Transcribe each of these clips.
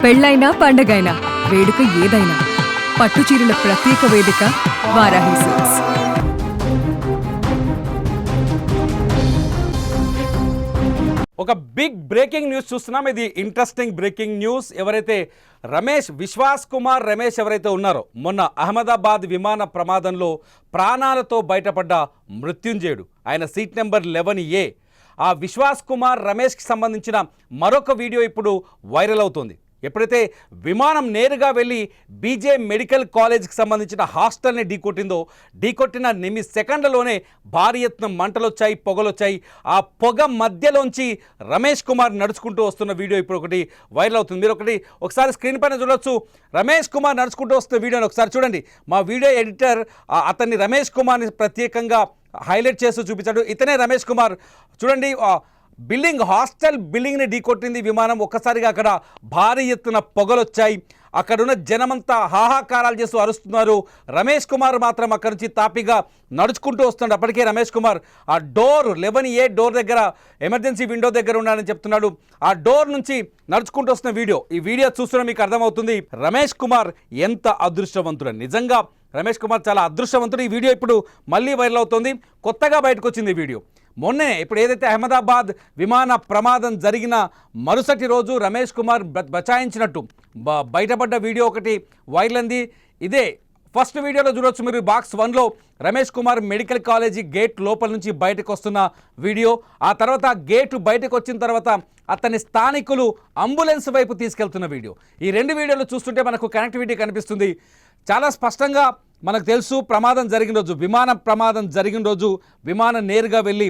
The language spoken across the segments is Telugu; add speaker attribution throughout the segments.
Speaker 1: పెళ్ళైనా పండగైనా వేడుక ఏదైనా పట్టుచీరల ప్రత్యేక వేదిక వారాహి సిల్క్స్.
Speaker 2: ఒక బిగ్ బ్రేకింగ్ న్యూస్ చూస్తున్నాం. ఇది ఇంట్రెస్టింగ్ బ్రేకింగ్ న్యూస్. ఎవరైతే విశ్వాస్ కుమార్ రమేష్ ఎవరైతే ఉన్నారో, మొన్న అహ్మదాబాద్ విమాన ప్రమాదంలో ప్రాణాలతో బయటపడ్డ మృత్యుంజయుడు, ఆయన సీట్ నెంబర్ 11A, ఆ విశ్వాస్ కుమార్ రమేష్కి సంబంధించిన మరొక వీడియో ఇప్పుడు వైరల్ అవుతుంది. ఎప్పుడైతే విమానం నేరుగా వెళ్ళి బీజే మెడికల్ కాలేజ్కి సంబంధించిన హాస్టల్ని ఢీకొట్టిన సెకండ్లలోనే భారీ ఎత్తున మంటలొచ్చాయి, పొగలొచ్చాయి. ఆ పొగ మధ్యలోంచి రమేష్ కుమార్ నడుచుకుంటూ వస్తున్న వీడియో ఇప్పుడు ఒకటి వైరల్ అవుతుంది. మీరు ఒకసారి స్క్రీన్ పైన చూడొచ్చు. రమేష్ కుమార్ నడుచుకుంటూ వస్తున్న వీడియోని ఒకసారి చూడండి. మా వీడియో ఎడిటర్ అతన్ని రమేష్ కుమార్ని ప్రత్యేకంగా హైలైట్ చేస్తూ చూపించాడు. ఇతనే రమేష్ కుమార్. చూడండి, హాస్టల్ బిల్డింగ్ని ఢీకొట్టింది విమానం. ఒక్కసారిగా అక్కడ భారీ ఎత్తున పొగలొచ్చాయి. అక్కడున్న జనమంతా హాహాకారాలు చేస్తూ అరుస్తున్నారు. రమేష్ కుమార్ మాత్రం అక్కడి నుంచి తాపిగా నడుచుకుంటూ వస్తున్నాడు. అప్పటికే రమేష్ కుమార్ ఆ డోర్ 11A డోర్ దగ్గర, ఎమర్జెన్సీ విండో దగ్గర ఉన్నాడని చెప్తున్నాడు. ఆ డోర్ నుంచి నడుచుకుంటూ వస్తున్న ఈ వీడియో చూస్తున్న మీకు అర్థమవుతుంది రమేష్ కుమార్ ఎంత అదృష్టవంతుడు. నిజంగా రమేష్ కుమార్ చాలా అదృష్టవంతుడు. ఈ వీడియో ఇప్పుడు మళ్ళీ వైరల్ అవుతుంది. కొత్తగా బయటకు వచ్చింది ఈ వీడియో. మొన్నే ఇప్పుడు ఏదైతే అహ్మదాబాద్ విమాన ప్రమాదం జరిగిన మరుసటి రోజు రమేష్ కుమార్ బచాయించినట్టు బయటపడ్డ వీడియో ఒకటి వైరల్ అంది. ఇదే ఫస్ట్ వీడియోలో చూడొచ్చు మీరు. బాక్స్ 1లో Ramesh Kumar medical college gate లోపల నుంచి బయటకు వస్తున్న వీడియో. ఆ తర్వాత గేటు బయటకు వచ్చిన తర్వాత అతని స్థానికులు అంబులెన్స్ వైపు తీసుకెళ్తున్న వీడియో. ఈ రెండు వీడియోలు చూస్తుంటే మనకు కనెక్టివిటీ కనిపిస్తుంది. చాలా స్పష్టంగా మనకు తెలుసు, ప్రమాదం జరిగిన రోజు, విమాన ప్రమాదం జరిగిన రోజు విమానం నేరుగా వెళ్ళి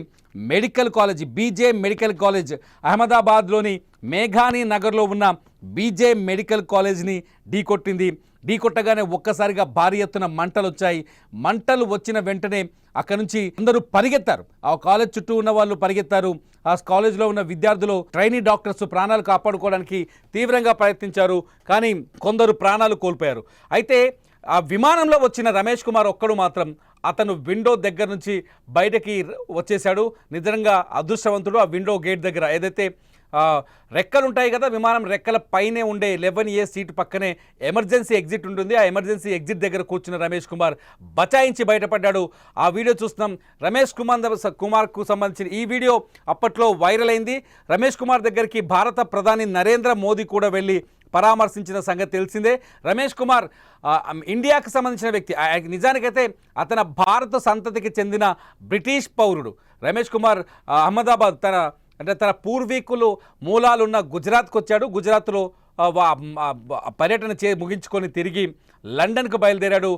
Speaker 2: medical college, BJ medical college, అహ్మదాబాద్లోని మేఘానీ నగర్లో ఉన్న బీజే మెడికల్ కాలేజ్ని ఢీకొట్టగానే ఒక్కసారిగా భారీ ఎత్తున మంటలు వచ్చాయి. మంటలు వచ్చిన వెంటనే అక్కడి నుంచి అందరూ పరిగెత్తారు. ఆ కాలేజ్ చుట్టూ ఉన్న వాళ్ళు పరిగెత్తారు. ఆ కాలేజ్లో ఉన్న విద్యార్థులు, ట్రైనీ డాక్టర్స్ ప్రాణాలు కాపాడుకోవడానికి తీవ్రంగా ప్రయత్నించారు. కానీ కొందరు ప్రాణాలు కోల్పోయారు. అయితే ఆ విమానంలో వచ్చిన రమేష్ కుమార్ ఒక్కడు మాత్రం అతను విండో దగ్గర నుంచి బయటకి వచ్చేశాడు. నిజంగా అదృష్టవంతుడు. ఆ విండో గేట్ దగ్గర ఏదైతే రెక్కలు ఉంటాయి కదా, విమానం రెక్కల పైనే ఉండే 11A సీటు పక్కనే ఎమర్జెన్సీ ఎగ్జిట్ ఉంటుంది. ఆ ఎమర్జెన్సీ ఎగ్జిట్ దగ్గర కూర్చున్న రమేష్ కుమార్ బచాయించి బయటపడ్డాడు. ఆ వీడియో చూస్తున్నాం. రమేష్ కుమార్కు సంబంధించిన ఈ వీడియో అప్పట్లో వైరల్ అయింది. రమేష్ కుమార్ దగ్గరికి భారత ప్రధాని నరేంద్ర మోదీ కూడా వెళ్ళి పరామర్శించిన సంగతి తెలిసిందే. రమేష్ కుమార్ ఇండియాకు సంబంధించిన వ్యక్తి. నిజానికైతే అతను భారత సంతతికి చెందిన బ్రిటిష్ పౌరుడు. రమేష్ కుమార్ అహ్మదాబాద్ తన పూర్వీకులు మూలాలున్న గుజరాత్కు వచ్చాడు. గుజరాత్లో పర్యటన ముగించుకొని తిరిగి లండన్కు బయలుదేరాడు.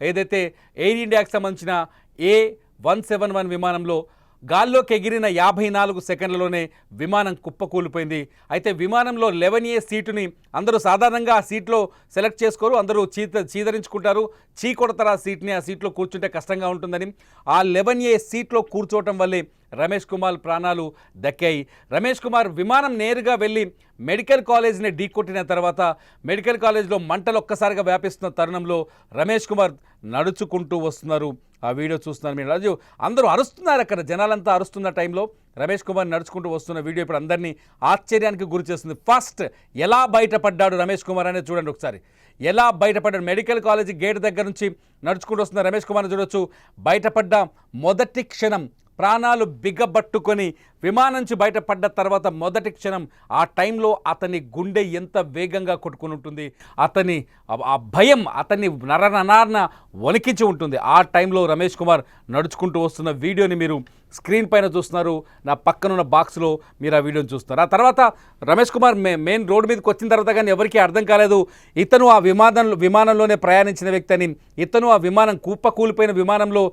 Speaker 2: ఏదైతే ఎయిర్ ఇండియాకి సంబంధించిన A171 విమానంలో గాల్లోకి ఎగిరిన 54 సెకండ్లలోనే విమానం కుప్పకూలిపోయింది. అయితే విమానంలో 11A సీటుని అందరూ సాధారణంగా ఆ సీట్లో సెలెక్ట్ చేసుకోరు, అందరూ చీదరించుకుంటారు, కొడతారు ఆ సీట్ని. ఆ సీట్లో కూర్చుంటే కష్టంగా ఉంటుందని ఆ 11A సీట్లో కూర్చోవటం వల్లే రమేష్ కుమార్ ప్రాణాలు దక్కాయి. రమేష్ కుమార్ విమానం నేరుగా వెళ్ళి మెడికల్ కాలేజ్ని ఢీకొట్టిన తర్వాత మెడికల్ కాలేజ్లో మంటలు ఒక్కసారిగా వ్యాపిస్తున్న తరుణంలో రమేష్ కుమార్ నడుచుకుంటూ వస్తున్నారు. ఆ వీడియో చూస్తున్నారు మీరు. రాజు అందరూ అరుస్తున్నారు, అక్కడ జనాలంతా అరుస్తున్న టైంలో రమేష్ కుమార్ నడుచుకుంటూ వస్తున్న వీడియో ఇప్పుడు అందరినీ ఆశ్చర్యానికి గురి చేస్తుంది. ఫస్ట్ ఎలా బయటపడ్డాడు రమేష్ కుమార్ అనేది చూడండి ఒకసారి. ఎలా బయటపడ్డాడు? మెడికల్ కాలేజీ గేట్ దగ్గర నుంచి నడుచుకుంటూ వస్తున్న రమేష్ కుమార్ని చూడొచ్చు. బయటపడ్డ మొదటి క్షణం ప్రాణాలు బిగ్గబట్టుకొని విమానం నుంచి బయటపడ్డ తర్వాత మొదటి క్షణం ఆ టైంలో అతని గుండె ఎంత వేగంగా కొట్టుకుని ఉంటుంది, అతని ఆ భయం అతన్ని నరనరాన వణికించి ఉంటుంది. ఆ టైంలో రమేష్ కుమార్ నడుచుకుంటూ వస్తున్న వీడియోని మీరు స్క్రీన్ పైన చూస్తున్నారు. నా పక్కనున్న బాక్స్లో మీరు ఆ వీడియోని చూస్తున్నారు. ఆ తర్వాత రమేష్ కుమార్ మెయిన్ రోడ్డు మీదకి వచ్చిన తర్వాత కానీ ఎవరికీ అర్థం కాలేదు ఇతను ఆ విమానంలోనే ప్రయాణించిన వ్యక్తి అని, ఇతను ఆ విమానం కూలిపోయిన విమానంలో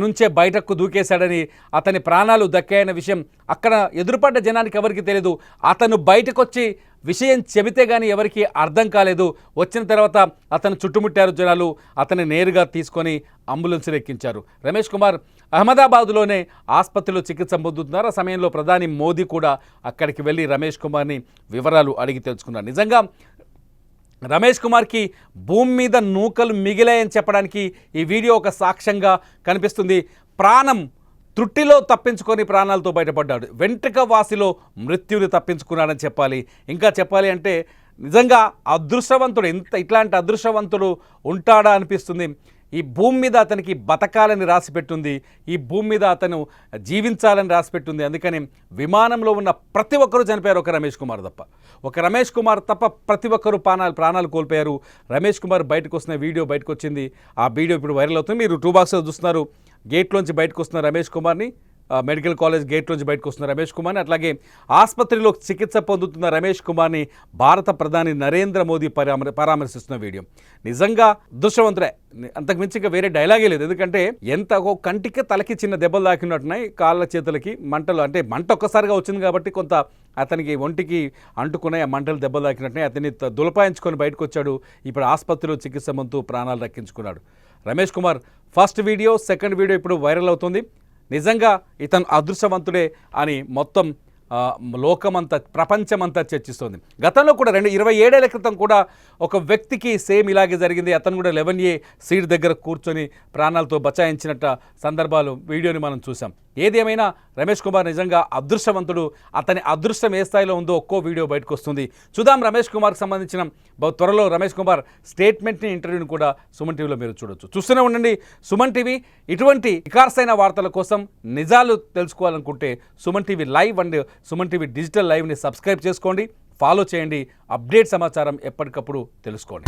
Speaker 2: నుంచే బయటకు దూకేశాడని, అతని ప్రాణాలు దక్కాయన్న విషయం అక్కడ ఎదురుపడ్డ జనానికి ఎవరికి తెలియదు. అతను బయటకు వచ్చి విషయం చెబితే కానీ ఎవరికి అర్థం కాలేదు. వచ్చిన తర్వాత అతను చుట్టుముట్టారు జనాలు. అతన్ని నేరుగా తీసుకొని అంబులెన్స్లో ఎక్కించారు. రమేష్ కుమార్ అహ్మదాబాద్లోనే ఆసుపత్రిలో చికిత్స పొందుతున్నారు. ఆ సమయంలో ప్రధాని మోదీ కూడా అక్కడికి వెళ్ళి రమేష్ కుమార్ని వివరాలు అడిగి తెలుసుకున్నారు. నిజంగా రమేష్ కుమార్కి భూమి మీద నూకలు మిగిలాయని చెప్పడానికి ఈ వీడియో ఒక సాక్ష్యంగా కనిపిస్తుంది. ప్రాణం త్రుట్టిలో తప్పించుకొని ప్రాణాలతో బయటపడ్డాడు. వెంట్రుక వాసిలో మృత్యుని తప్పించుకున్నాడని చెప్పాలి. ఇంకా చెప్పాలి అంటే నిజంగా అదృష్టవంతుడు, ఇట్లాంటి అదృష్టవంతుడు ఉంటాడా అనిపిస్తుంది. ఈ భూమి మీద అతనికి బతకాలని రాసిపెట్టుంది, ఈ భూమి మీద అతను జీవించాలని రాసిపెట్టుంది. అందుకని విమానంలో ఉన్న ప్రతి ఒక్కరూ చనిపోయారు, ఒక రమేష్ కుమార్ తప్ప. ఒక రమేష్ కుమార్ తప్ప ప్రతి ఒక్కరూ ప్రాణాలు కోల్పోయారు. రమేష్ కుమార్ బయటకు వస్తున్న వీడియో బయటకు వచ్చింది. ఆ వీడియో ఇప్పుడు వైరల్ అవుతుంది. మీరు టూ బాక్స్లో చూస్తున్నారు. గేట్లోంచి బయటకు వస్తున్న రమేష్ కుమార్ని, మెడికల్ కాలేజ్ గేట్లోంచి బయటకు వస్తున్న రమేష్ కుమార్ని, అట్లాగే ఆసుపత్రిలో చికిత్స పొందుతున్న రమేష్ కుమార్ని భారత ప్రధాని నరేంద్ర మోదీ పరామర్శిస్తున్న వీడియో. నిజంగా అదృష్టవంతుడే, అంతకుమించి ఇంకా వేరే డైలాగే లేదు. ఎందుకంటే ఎంత కంటికి తలకి చిన్న దెబ్బలు తాకినట్టున్నాయి, కాళ్ళ చేతులకి మంటలు. అంటే మంట ఒక్కసారిగా వచ్చింది కాబట్టి కొంత అతనికి ఒంటికి అంటుకున్నాయి, ఆ మంటలు దెబ్బలు తాకినట్టున్నాయి. అతన్ని దులపాయించుకొని బయటకు వచ్చాడు. ఇప్పుడు ఆసుపత్రిలో చికిత్స పొందుతూ ప్రాణాలు దక్కించుకున్నాడు. Ramesh Kumar first video, second video ఇప్పుడు వైరల్ అవుతుంది. నిజంగా ఇతను అదృష్టవంతుడే అని మొత్తం లోకమంతా, ప్రపంచమంతా చర్చిస్తోంది. గతంలో కూడా 27 ఏళ్ల క్రితం కూడా ఒక వ్యక్తికి సేమ్ ఇలాగే జరిగింది. అతను కూడా 11A సీట్ దగ్గర కూర్చొని ప్రాణాలతో బచాయించినట్టు సందర్భాలు, వీడియోని మనం చూసాం. ఏది ఏమైనా రమేష్ కుమార్ నిజంగా అదృష్టవంతుడు. అతని అదృష్టం ఏ స్థాయిలో ఉందో ఒక్కో వీడియో బయటకు వస్తుంది. చూద్దాం. రమేష్ కుమార్కి సంబంధించిన త్వరలో రమేష్ కుమార్ స్టేట్మెంట్ని, ఇంటర్వ్యూని కూడా సుమన్ టీవీలో మీరు చూడొచ్చు. చూస్తూనే ఉండండి సుమన్ టీవీ. ఇటువంటి వికాసైన వార్తల కోసం, నిజాలు తెలుసుకోవాలనుకుంటే Suman TV live and Suman TV digital లైవ్ని సబ్స్క్రైబ్ చేసుకోండి, ఫాలో చేయండి. అప్డేట్ సమాచారం ఎప్పటికప్పుడు తెలుసుకోండి.